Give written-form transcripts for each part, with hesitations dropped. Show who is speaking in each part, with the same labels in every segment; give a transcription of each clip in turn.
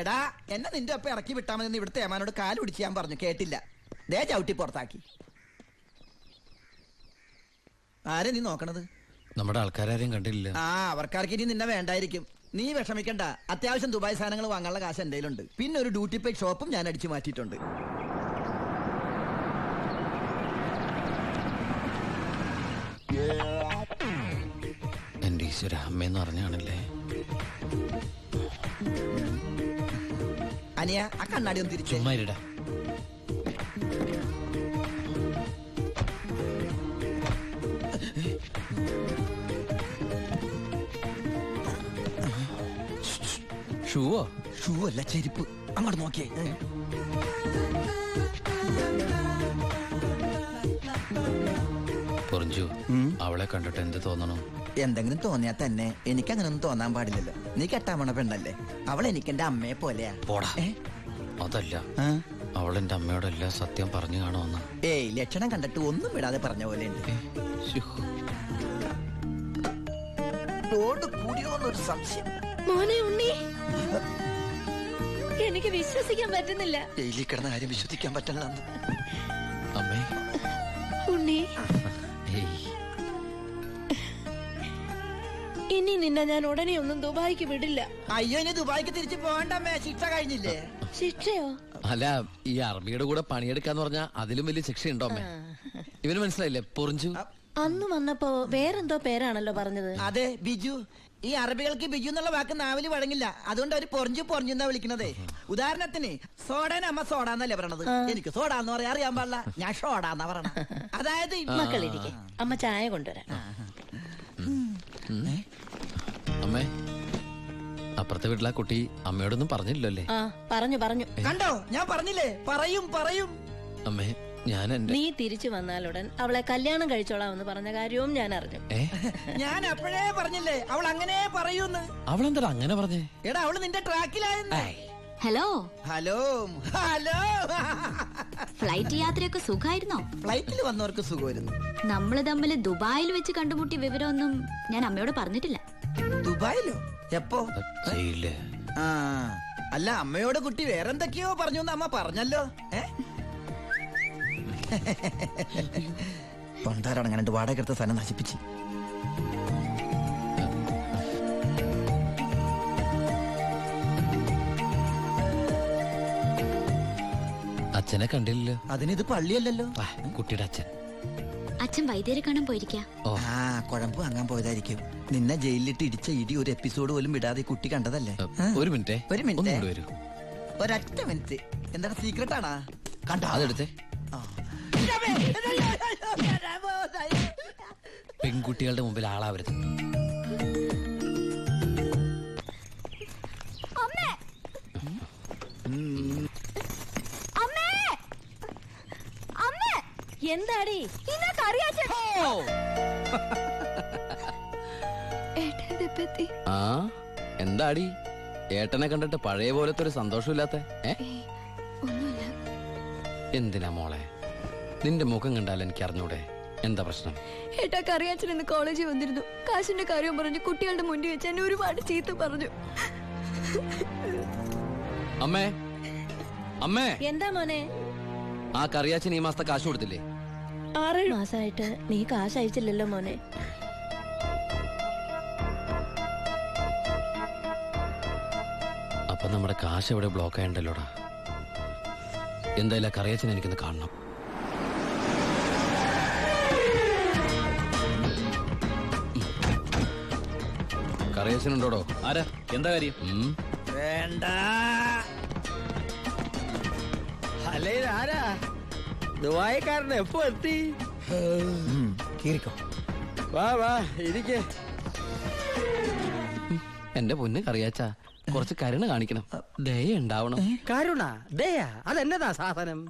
Speaker 1: എടാ എന്നെ നിന്റെ ഒപ്പം ഇറക്കി വിട്ടാ മതി. ഇവിടുത്തെ ഏമാനോട് കാല് പിടിച്ച് ഞാൻ പറഞ്ഞു, കേട്ടില്ല. ദേ ചവിട്ടി പുറത്താക്കി. ആരെ നീ നോക്കണത്?
Speaker 2: നമ്മുടെ ആൾക്കാരും കണ്ടില്ല.
Speaker 1: അവർക്കാർക്ക് ഇനി നിന്നെ വേണ്ടായിരിക്കും. നീ വിഷമിക്കണ്ട, അത്യാവശ്യം ദുബായ് സാധനങ്ങൾ വാങ്ങാനുള്ള കാശ് എന്റെ കയ്യിലുണ്ട്. പിന്നെ ഒരു ഡ്യൂട്ടി പെയ്ഡ് ഷോപ്പും ഞാൻ അടിച്ചു മാറ്റിയിട്ടുണ്ട്.
Speaker 2: എന്റെ ഈശ്വര, അമ്മയെന്ന് പറഞ്ഞാണല്ലേ.
Speaker 1: അനിയ, ആ കണ്ണാടി ഒന്ന് തിരിച്ചു.
Speaker 2: ഷൂവോ?
Speaker 1: ഷൂ അല്ല, ചെരുപ്പ്. അങ്ങോട്ട് നോക്കിയേ.
Speaker 2: പൊറിഞ്ചു, അവളെ കണ്ടിട്ട് എന്ത് തോന്നണം?
Speaker 1: എന്തെങ്കിലും തോന്നിയാ തന്നെ എനിക്കങ്ങനൊന്നും തോന്നാൻ പാടില്ലല്ലോ. നീ കെട്ടാമണ പെണ്ണല്ലേ. അവൾ എനിക്ക് എന്റെ അമ്മയെ പോലെയാ.
Speaker 2: പോടാ. അതല്ല, അവളെന്റെ അമ്മയോടല്ല സത്യം പറഞ്ഞു കാണുമെന്ന്.
Speaker 1: ഏയ്, ലക്ഷണം കണ്ടിട്ട് ഒന്നും വിടാതെ പറഞ്ഞ പോലെ ഉണ്ട്. കൂടിയോന്നൊരു സംശയം.
Speaker 3: മോനെ ഉണ്ണി, എനിക്ക് വിശ്വസിക്കാൻ പറ്റുന്നില്ല.
Speaker 1: ജയിലിൽ കിടന്ന കാര്യം വിശ്വസിക്കാൻ പറ്റില്ല.
Speaker 2: അമ്മേ,
Speaker 3: ഉണ്ണി, ഇനി നിന്നെ ഞാൻ ഉടനെ ഒന്നും ദുബായിക്ക് വിടില്ല.
Speaker 1: അയ്യോ, ഇനി ദുബായിക്ക് തിരിച്ചു പോകണ്ടമ്മേ, ശിക്ഷ കഴിഞ്ഞില്ലേ?
Speaker 3: ശിക്ഷയോ?
Speaker 2: അല്ല, ഈ അറബിയുടെ കൂടെ പണിയെടുക്കാന്ന് പറഞ്ഞാ അതിലും വലിയ ശിക്ഷ ഉണ്ടോ അമ്മേ? ഇവന് മനസ്സിലായില്ലേ പൊറിഞ്ചു?
Speaker 3: അന്ന് വന്നപ്പോ വേറെന്തോ പേരാണല്ലോ പറഞ്ഞത്.
Speaker 1: അതെ, ബിജു. ഈ അറബികൾക്ക് ബിജു എന്നുള്ള വാക്ക് നാവില് വഴങ്ങില്ല. അതുകൊണ്ട് അവര് പൊറിഞ്ചു പൊറിഞ്ഞെന്നാ വിളിക്കണതേ. ഉദാഹരണത്തിന് സോഡേനെ അമ്മ സോഡാന്നല്ലേ പറയണത്. എനിക്ക് സോഡാന്ന് പറയാൻ അറിയാൻ പാടില്ല, ഞാൻ ഷോഡാന്നാ പറയണ. അതായത്
Speaker 3: മക്കളിരിക്കെ, അമ്മ ചായ കൊണ്ടുവരാം.
Speaker 2: അമ്മേ, അപ്പുറത്തെ വീട്ടിലെ കുട്ടി അമ്മയോടൊന്നും പറഞ്ഞില്ലല്ലേ?
Speaker 3: പറഞ്ഞു.
Speaker 1: കണ്ടോ, ഞാൻ പറഞ്ഞില്ലേ, പറയും.
Speaker 2: അമ്മേ, ഞാൻ
Speaker 3: നീ തിരിച്ചു വന്നാലുടൻ അവളെ കല്യാണം കഴിച്ചോളാമെന്ന് പറഞ്ഞ കാര്യവും ഞാൻ അറിഞ്ഞു.
Speaker 1: ഞാൻ അപ്പോഴേ പറഞ്ഞില്ലേ അവൾ അങ്ങനെ പറയൂന്ന്.
Speaker 2: അവളെന്താ അങ്ങനെ പറഞ്ഞേ?
Speaker 1: എടാ, അവള് നിന്റെ ട്രാക്കിലായിരുന്നു.
Speaker 4: Hello
Speaker 1: hello hello.
Speaker 4: ഫ്ലൈറ്റ് യാത്രയൊക്കെ സുഖമായിരുന്നോ?
Speaker 1: ഫ്ലൈറ്റിൽ വന്നവർക്ക് സുഖമായിരുന്നു.
Speaker 4: നമ്മള് തമ്മിൽ ദുബായിൽ വെച്ച് കണ്ടുമുട്ടിയ വിവരമൊന്നും ഞാൻ അമ്മയോട് പറഞ്ഞിട്ടില്ല.
Speaker 1: ദുബായിലോ? എപ്പോ? അല്ല, അമ്മയോട് കുട്ടി വേറെന്തൊക്കെയോ പറഞ്ഞു അമ്മ പറഞ്ഞല്ലോ. പണ്ടാരടങ്ങാണ്ട് വാടക എടുത്ത സ്ഥലം നശിപ്പിച്ച്.
Speaker 2: അച്ഛനെ കണ്ടില്ലല്ലോ.
Speaker 1: അതിനിത് പള്ളിയല്ലല്ലോ.
Speaker 2: കുട്ടിയുടെ അച്ഛൻ.
Speaker 4: അച്ഛൻ വൈദ്യരെ കാണാൻ പോയിരിക്കാ.
Speaker 1: കുഴമ്പ് വാങ്ങാൻ പോയതായിരിക്കും. നിന്നെ ജയിലിലിട്ട് ഇടിച്ച ഇടി ഒരു എപ്പിസോഡ് പോലും വിടാതെ കുട്ടി കണ്ടതല്ലേ?
Speaker 2: ഒരു മിനിറ്റ്.
Speaker 1: ഒരൊറ്റ മിനിറ്റ്. എന്താണ് സീക്രട്ട് ആണാ? കണ്ടോ?
Speaker 2: അതെടുത്തേ. പെൺകുട്ടികളുടെ മുമ്പിൽ ആളാവരുത്.
Speaker 3: എന്താടി
Speaker 2: എന്താടി ഏട്ടനെ കണ്ടിട്ട് പഴയ പോലത്തെ ഒരു സന്തോഷമില്ലാത്ത? എന്തിനാ മോളെ? നിന്റെ മുഖം കണ്ടാൽ എനിക്ക് അറിഞ്ഞൂടെ എന്താ പ്രശ്നം?
Speaker 3: ഏട്ടാ, കറിയാച്ചൻ ഇന്ന് കോളേജിൽ വന്നിരുന്നു. കാശിന്റെ കാര്യം പറഞ്ഞു കുട്ടികളുടെ മുന്നിൽ വെച്ച് എന്നെ ഒരുപാട് ചീത്ത പറഞ്ഞു.
Speaker 2: അമ്മേ, അമ്മേ.
Speaker 3: എന്താ മോനെ?
Speaker 2: ആ കറിയാച്ചൻ ഈ മാസത്തെ കാശ് കൊടുത്തില്ലേ?
Speaker 3: 6 മാസമായിട്ട് നീ കാശ് അയച്ചില്ലല്ലോ മോനെ.
Speaker 2: അപ്പൊ നമ്മുടെ കാശ് എവിടെ ബ്ലോക്ക് ആയണ്ടല്ലോടാ. എന്തായാലും കറിയാച്ചൻ എനിക്കൊന്ന് കാണണം. കറിയാച്ചനുണ്ടോടോ?
Speaker 5: ആരാ? എന്താ കാര്യം?
Speaker 1: വേണ്ട. അല്ലേ, ആരാ? ദുബായിക്കാരൻ എപ്പോ എത്തി? വാ ഇരിക്കേ.
Speaker 2: എന്റെ പൊന്ന് കറിയാച്ച, കുറച്ച് കരുണ കാണിക്കണം, ദയ ഉണ്ടാവണം.
Speaker 6: കരുണ, ദയ, അതെന്നതാ സാധനം?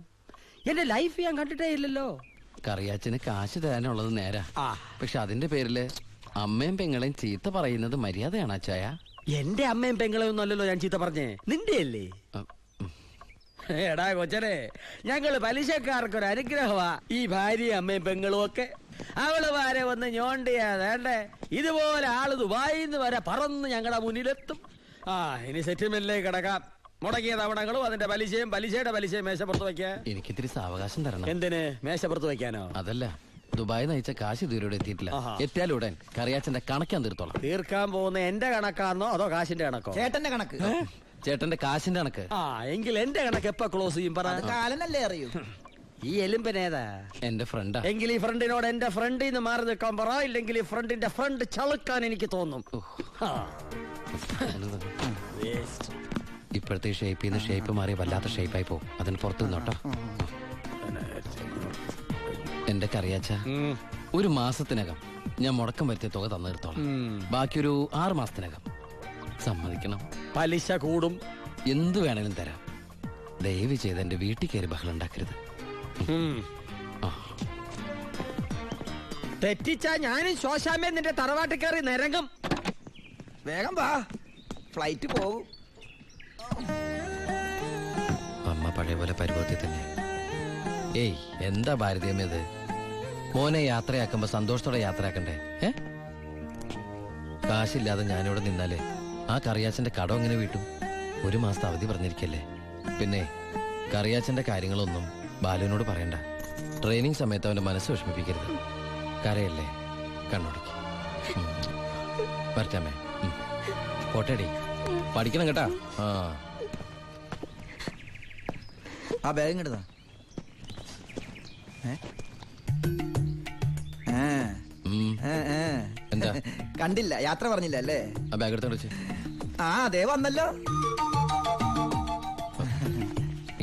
Speaker 6: എന്റെ ലൈഫ് ഞാൻ കണ്ടിട്ടേ ഇല്ലല്ലോ.
Speaker 2: കറിയാച്ചന് കാശ് തരാനുള്ളത് നേരാ. പക്ഷെ അതിന്റെ പേരില് അമ്മയും പെങ്ങളെയും ചീത്ത പറയുന്നത് മര്യാദയാണ് അച്ചായ?
Speaker 6: എന്റെ അമ്മയും പെങ്ങളെയും ഒന്നും അല്ലല്ലോ ഞാൻ ചീത്ത പറഞ്ഞേ, നിന്റെ അല്ലേ? എടാ കൊച്ചനെ, ഞങ്ങള് പലിശക്കാർക്കൊരു അനുഗ്രഹമാ ഈ ഭാര്യയും അമ്മയും പെങ്ങളും ഒക്കെ. അവള് വരെ വന്ന് ഞോണ്ടിയാ വേണ്ടേ? ഇതുപോലെ ആള് ദുബായിന്ന് വരെ പറന്ന് ഞങ്ങളുടെ മുന്നിലെത്തും. ഇനി സെറ്റിൽമെന്റിലേക്ക് കിടക്കാം. മുടക്കിയ തവണകളും അതിന്റെ പലിശയും പലിശയുടെ പലിശയും മേശപ്പുറത്ത് വെക്കാൻ.
Speaker 2: എനിക്കിത്തിരി സാവകാശം തരണം.
Speaker 6: എന്തിന്? മേശപ്പുറത്ത് വെക്കാനോ?
Speaker 2: അതല്ല, ദുബായ് നയിച്ച കാശ് ഇതുവരെ എത്തിയിട്ടില്ല. എത്തിയാലുടൻ കറിയാച്ചന്റെ കണക്കാൻ തീർത്തോളാം.
Speaker 6: തീർക്കാൻ പോകുന്ന എന്റെ കണക്കാന്നോ അതോ കാശിന്റെ കണക്കോ?
Speaker 1: ചേട്ടന്റെ കണക്ക്.
Speaker 2: ചേട്ടന്റെ കാശിന്റെ കണക്ക്.
Speaker 6: എങ്കിൽ എന്റെ കണക്ക് എപ്പ ക്ലോസ് ചെയ്യും പറ.
Speaker 1: കാലനല്ലേ അറിയൂ.
Speaker 6: ഈ എലുമ്പനേതാ?
Speaker 2: എന്റെ ഫ്രണ്ടാ.
Speaker 6: എങ്കിൽ ഈ ഫ്രണ്ടിനോട് എന്റെ ഫ്രണ്ടിൽ നിന്ന് മാറി നിൽക്കാൻ പറ. ഇല്ലെങ്കിൽ ഈ ഫ്രണ്ടിന്റെ ഫ്രണ്ട് ചളുക്കാൻ എനിക്ക് തോന്നും.
Speaker 2: ഇപ്പോഴത്തെ ഷേപ്പിൽ നിന്ന് ഷേപ്പ് മാറി വല്ലാത്ത ഷേപ്പായി പോകും. അതിന് പുറത്തു നിന്നോട്ടോ. എന്റെ കറിയാച്ച, ഒരു മാസത്തിനകം ഞാൻ മുടക്കം വരുത്തിയ തുക തന്നു തീർത്തോളാം. ബാക്കിയൊരു 6 മാസത്തിനകം. സമ്മതിക്കണം.
Speaker 6: പലിശ കൂടും.
Speaker 2: എന്തു വേണേലും തരാം. ദയവ് ചെയ്ത് എന്റെ വീട്ടിൽ കയറി ബഹളം ഉണ്ടാക്കരുത്.
Speaker 6: തെറ്റിച്ചാ ഞാനും ശോശാമ്മ നിന്റെ തറവാട്ടിൽ കയറി നിരങ്ങും.
Speaker 1: വേഗം വാ, ഫ്ലൈറ്റ് പോകും.
Speaker 2: അമ്മ പഴയ പോലെ പരിഭവത്തിൽ തന്നെ. ഏയ്, എന്താ ഭാരതീയമേത്? മോനെ യാത്രയാക്കുമ്പോ സന്തോഷത്തോടെ യാത്രയാക്കണ്ടേ? കാശില്ലാതെ ഞാനിവിടെ നിന്നാലേ ആ കറിയാച്ചന്റെ കടം എങ്ങനെ വീട്ടും? 1 മാസത്തെ അവധി പറഞ്ഞിരിക്കല്ലേ. പിന്നെ കറിയാച്ചന്റെ കാര്യങ്ങളൊന്നും ബാലുവിനോട് പറയണ്ട. ട്രെയിനിങ് സമയത്ത് അവന്റെ മനസ്സ് വിഷമിപ്പിക്കരുത്. കരയല്ലേ, കണ്ണോടിക്ക്. വരട്ടാമേ. പോട്ടേടി, പഠിക്കണം കേട്ടാ.
Speaker 1: ആ ബാഗ് ഇങ്ങോട്ടാ.
Speaker 2: എന്താ
Speaker 1: കണ്ടില്ല, യാത്ര പറഞ്ഞില്ല അല്ലേ?
Speaker 2: ആ ബാഗ് എടുത്തോണ്ട്
Speaker 1: അതേ വന്നല്ലോ.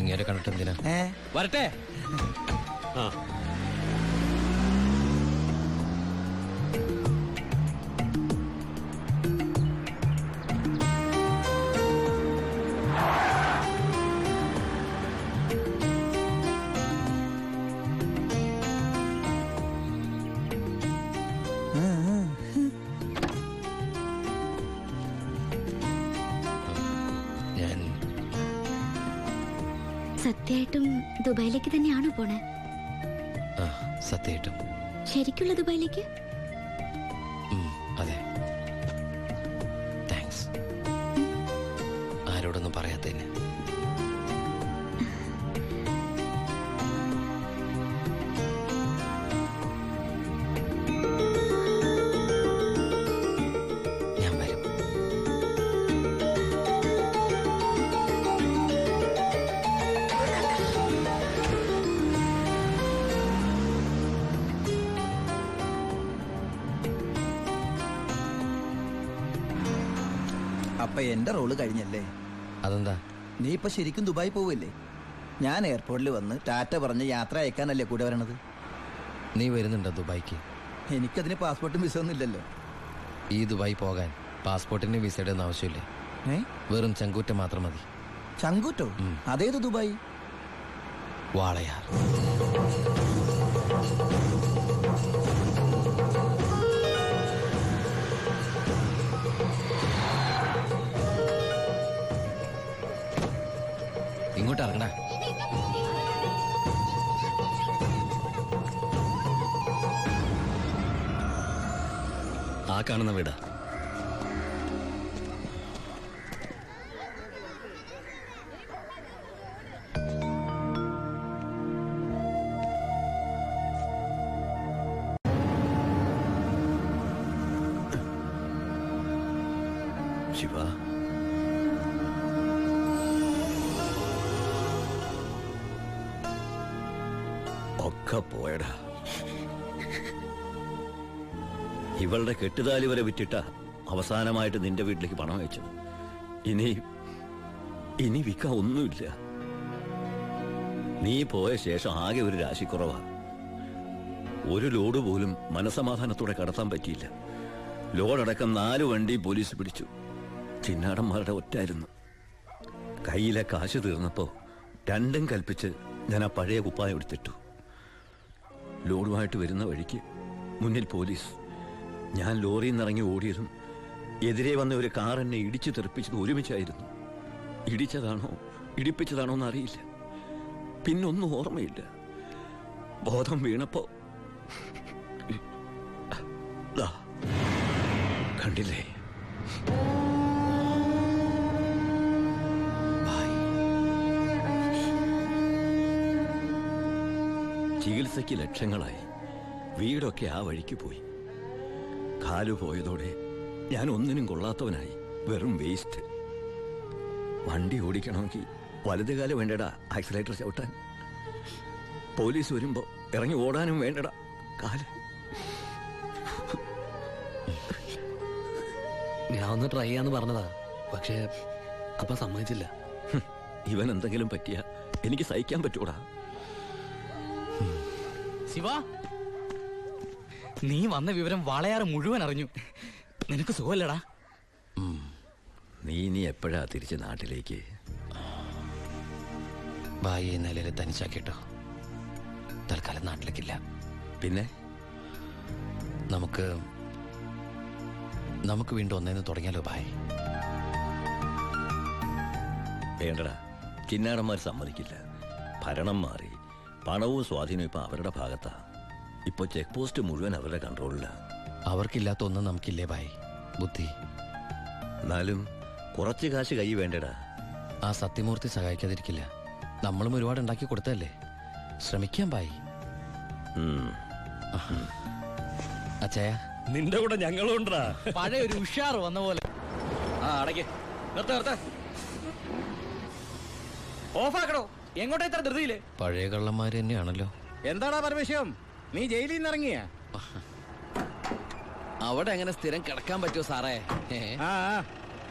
Speaker 2: ഇങ്ങനെ കണ്ടിട്ട് എന്തിനാ?
Speaker 6: വരട്ടെ.
Speaker 4: സത്യമായിട്ടും ദുബായിലേക്ക് തന്നെയാണോ പോണേ?
Speaker 2: സത്യമായിട്ടും.
Speaker 4: ശരിക്കുള്ള ദുബായിലേക്ക്?
Speaker 2: അതെ. താങ്ക്സ്. ആരോടൊന്നും പറയാത്തതിന്. ഞാൻ വരും.
Speaker 1: അപ്പൊ എന്റെ റോള് കഴിഞ്ഞല്ലേ?
Speaker 2: അതെന്താ?
Speaker 1: നീ ഇപ്പൊ ശരിക്കും ദുബായി പോവില്ലേ? ഞാൻ എയർപോർട്ടിൽ വന്ന് ടാറ്റ പറഞ്ഞ് യാത്ര അയക്കാനല്ലേ കൂടെ വരണത്?
Speaker 2: നീ വരുന്നുണ്ടോ ദുബായിക്ക്?
Speaker 1: എനിക്കതിന് പാസ്പോർട്ടും വിസ ഒന്നും ഇല്ലല്ലോ.
Speaker 2: ഈ ദുബായി പോകാൻ പാസ്പോർട്ടിന്റെ വിസയുടെ ഒന്നും ആവശ്യമില്ലേ. വെറും ചങ്കൂറ്റം മാത്രം മതി.
Speaker 1: ചങ്കൂറ്റോ? അതേത് ദുബായി?
Speaker 2: വാളയാർ. ഇങ്ങോട്ട് ഇറങ്ങണ.
Speaker 5: ആ കാണുന്ന വീടാ. ശിവ, ഒക്കെ പോയടാ. ഇവളുടെ കെട്ടുതാലി വരെ വിറ്റിട്ട അവസാനമായിട്ട് നിന്റെ വീട്ടിലേക്ക് പണം അയച്ചത്. ഇനി വിൽക്കാൻ ഒന്നുമില്ല. നീ പോയ ശേഷം ആകെ ഒരു രാശിക്കുറവാ. ഒരു ലോഡ് പോലും മനസമാധാനത്തോടെ കടത്താൻ പറ്റിയില്ല. ലോഡടക്കം 4 വണ്ടി പോലീസ് പിടിച്ചു. ചിന്നാടന്മാരുടെ ഒറ്റായിരുന്നു. കയ്യിലെ കാശ് തീർന്നപ്പോ രണ്ടും കൽപ്പിച്ച് ഞാൻ ആ പഴയ കുപ്പായം എടുത്തിട്ടു. ലോഡുമായിട്ട് വരുന്ന വഴിക്ക് മുന്നിൽ പോലീസ്. ഞാൻ ലോറിയിൽ നിന്നിറങ്ങി ഓടിയതും എതിരെ വന്ന ഒരു കാർ എന്നെ ഇടിച്ചു തെറിപ്പിച്ചത് ഒരുമിച്ചായിരുന്നു. ഇടിച്ചതാണോ ഇടിപ്പിച്ചതാണോ എന്നറിയില്ല. പിന്നൊന്നും ഓർമ്മയില്ല. ബോധം വീണപ്പോ കണ്ടില്ലേ? ചികിത്സയ്ക്ക് ലക്ഷങ്ങളായി. വീടൊക്കെ ആ വഴിക്ക് പോയി. കാലു പോയതോടെ ഞാൻ ഒന്നിനും കൊള്ളാത്തവനായി. വെറും വേസ്റ്റ്. വണ്ടി ഓടിക്കണമെങ്കിൽ വലതുകാല് വേണ്ടടാ ആക്സിലേറ്റർ ചവിട്ടാൻ. പോലീസ് വരുമ്പോ ഇറങ്ങി ഓടാനും വേണ്ടടാ കാല്.
Speaker 7: ഞാൻ ഒന്ന് ട്രൈ ചെയ്യാന്ന് പറഞ്ഞതാ, പക്ഷേ അപ്പ സമ്മതിച്ചില്ല.
Speaker 5: ഇവൻ എന്തെങ്കിലും പറ്റിയ എനിക്ക് സഹിക്കാൻ പറ്റൂടാ.
Speaker 8: ശിവ, നീ വന്ന വിവരം വാളയാറ് മുഴുവൻ അറിഞ്ഞു. നിനക്ക് സുഖമല്ലടാ?
Speaker 5: നീ ഇനി എപ്പോഴാ തിരിച്ച് നാട്ടിലേക്ക്?
Speaker 2: ഭായിയെ നിലയിൽ തനിച്ചാക്കിട്ടോ. തൽക്കാലം നാട്ടിലേക്കില്ല.
Speaker 5: പിന്നെ
Speaker 2: നമുക്ക് വീണ്ടും ഒന്നേന്ന് തുടങ്ങിയാലോ ഭായ്?
Speaker 5: വേണ്ടടാ, ചിന്നാടന്മാർ സമ്മതിക്കില്ല. ഭരണം മാറി, പണവും സ്വാധീനവും ഇപ്പൊ അവരുടെ ഭാഗത്താ. ഇപ്പൊ ചെക്ക് പോസ്റ്റ് മുഴുവൻ അവരുടെ കൺട്രോളിലാ.
Speaker 2: അവർക്കില്ലാത്ത ഒന്നും നമുക്കില്ലേ ഭായ്? ബുദ്ധി.
Speaker 5: എന്നാലും കുറച്ച് കാശ് കൈ വേണ്ടടാ.
Speaker 2: ആ സത്യമൂർത്തി സഹായിക്കാതിരിക്കില്ല. നമ്മളും ഒരുപാട് ഉണ്ടാക്കി കൊടുത്തല്ലേ. ശ്രമിക്കാം ഭായ്. അച്ഛയ,
Speaker 7: നിന്റെ കൂടെ ഞങ്ങളും ഉണ്ടാ.
Speaker 8: പഴയ ഒരു ഉഷാർ വന്ന പോലെ.
Speaker 7: ആ അടയ്ക്ക്, നിർത്ത ഓഫാക്കണോ? എങ്ങോട്ടാ ഇത്ര ധൃതിയില്?
Speaker 2: പഴയ കള്ളന്മാര് തന്നെയാണല്ലോ.
Speaker 6: എന്താടാ പരമേശ്വരം, നീ ജയിലിൽ നിന്ന് ഇറങ്ങിയ?
Speaker 2: അവിടെ എങ്ങനെ സ്ഥിരം കിടക്കാൻ പറ്റുമോ സാറേ?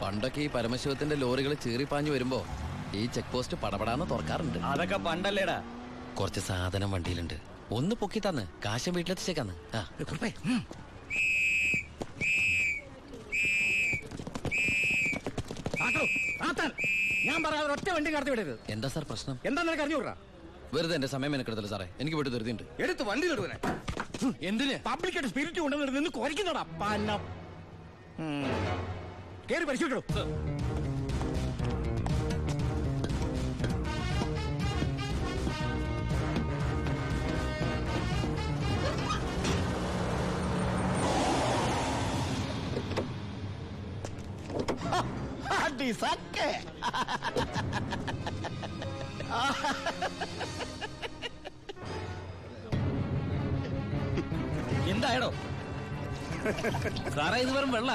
Speaker 2: പണ്ടൊക്കെ ഈ പരമശിവത്തിന്റെ ലോറികൾ ചീറിപ്പാഞ്ഞു വരുമ്പോ ഈ ചെക്ക് പോസ്റ്റ് പടപടാന്ന് തുറക്കാറുണ്ട്.
Speaker 7: അതൊക്കെ പണ്ടല്ലേടാ.
Speaker 2: കുറച്ച് സാധനം വണ്ടിയിലുണ്ട്. ഒന്ന് പൊക്കി തന്ന് കാശം വീട്ടിലെത്തിച്ചേക്കാന്ന്.
Speaker 6: ഞാൻ പറയാതെ ഒറ്റ വണ്ടി കടത്തി വിടരുത്.
Speaker 2: എന്താ സാർ പ്രശ്നം?
Speaker 6: എന്താ നിനക്ക് അറിഞ്ഞൂടാ?
Speaker 2: വെറുതെ എന്റെ സമയം മെനക്കെടുത്തല്ലോ സാറേ. എനിക്ക് വീട്ടിൽ ധൃതിയുണ്ട്.
Speaker 6: എടുത്ത് വണ്ടി തൊടുവനെ.
Speaker 2: എന്തിന്?
Speaker 6: പബ്ലിക്കായിട്ട് സ്പിരിറ്റ് കൊണ്ടുവന്നിട്ട് നിന്ന് കുറയ്ക്കുന്നോടാ പന്നം. കേറി പരിശോധിക്കണോ?
Speaker 8: എന്തായടോ സാറേ? ഇത് വെറും വെള്ള.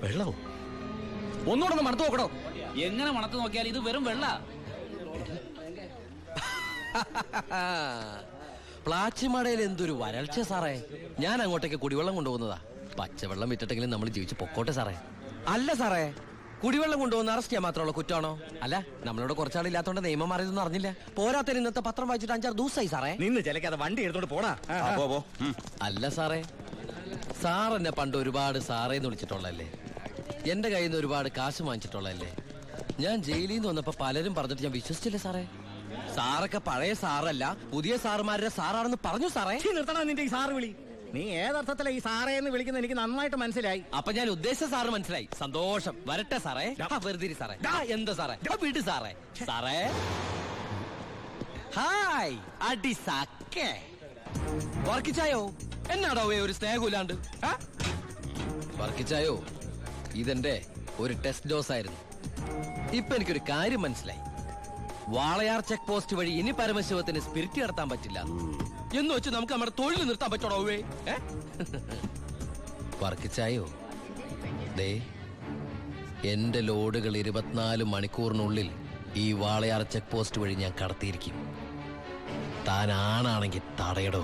Speaker 5: വെള്ളമോ?
Speaker 8: ഒന്നുകൂടെ ഒന്ന് മണത്ത് നോക്കണോ? എങ്ങനെ മണത്ത് നോക്കിയാൽ ഇത് വെറും വെള്ള.
Speaker 2: പ്ലാച്ചിമടയിൽ എന്തൊരു വരൾച്ച സാറേ. ഞാൻ അങ്ങോട്ടേക്ക് കുടിവെള്ളം കൊണ്ടുപോകുന്നതാ. പച്ചവെള്ളം വിറ്റിട്ടെങ്കിലും നമ്മൾ ജീവിച്ച് പൊക്കോട്ടെ സാറേ. അല്ല സാറേ, കുടിവെള്ളം കൊണ്ടുപോകുന്ന അറസ്റ്റ് ചെയ്യാൻ മാത്രമുള്ള കുറ്റമാണോ? അല്ല, നമ്മളോട് കുറച്ചാളില്ലാത്തോണ്ട് നിയമം മാറിയതൊന്നും അറിഞ്ഞില്ല. പോരാത്തതിന് ഇന്നത്തെ പത്രം വായിച്ചിട്ട് 5-6 ദിവസമായി സാറേ.
Speaker 6: നിന്ന് ചിലക്കാതെ വണ്ടി എടുത്തോണ്ട് പോടാ.
Speaker 2: അല്ല സാറേ, സാർ എന്നെ പണ്ട് ഒരുപാട് സാറേന്ന് വിളിച്ചിട്ടുള്ളല്ലേ. എന്റെ കയ്യിൽ നിന്ന് ഒരുപാട് കാശ് വാങ്ങിച്ചിട്ടുള്ളല്ലേ. ഞാൻ ജയിലിൽ നിന്ന് വന്നപ്പോ പലരും പറഞ്ഞിട്ട് ഞാൻ വിശ്വസിച്ചില്ലേ സാറേ. സാറൊക്കെ പഴയ സാറല്ല, പുതിയ സാറുമാരുടെ സാറാണെന്ന് പറഞ്ഞു സാറേ.
Speaker 6: നിർത്തണം നിന്റെ ഈ സാറ് വിളി. നീ ഏതർത്ഥത്തിലാ ഈ സാറേ എന്ന് വിളിക്കുന്നത് എനിക്ക് നന്നായിട്ട് മനസ്സിലായി.
Speaker 2: അപ്പൊ ഞാൻ ഉദ്ദേശിച്ച സാറ് മനസ്സിലായി. സന്തോഷം. വരട്ടെ സാറേ. വെറുതെ സാറേ. എന്താ സാറേ? വിട് സാറേ. സാറേ ഹായ്. അടി സാക്കേ വർക്കിച്ചായോ? എന്നാടോ ഒരു സ്നേഹമില്ലാണ്ട്? വർക്കിച്ചായോ, ഇതെന്റെ ഒരു ടെസ്റ്റ് ഡോസ് ആയിരുന്നു. ഇപ്പൊ എനിക്കൊരു കാര്യം മനസ്സിലായി. വാളയാർ ചെക്ക് പോസ്റ്റ് വഴി ഇനി പരമശിവത്തിന് സ്പിരിറ്റ് നടത്താൻ പറ്റില്ല എന്ന് വെച്ച് നമുക്ക് നമ്മുടെ തൊഴിൽ നിർത്താൻ പറ്റണോ? വർക്കിച്ചായോ, ദേ എന്റെ ലോഡുകൾ 24 മണിക്കൂറിനുള്ളിൽ ഈ വാളയാർ ചെക്ക് പോസ്റ്റ് വഴി ഞാൻ കടത്തിയിരിക്കും. താൻ ആണാണെങ്കിൽ തടയടോ.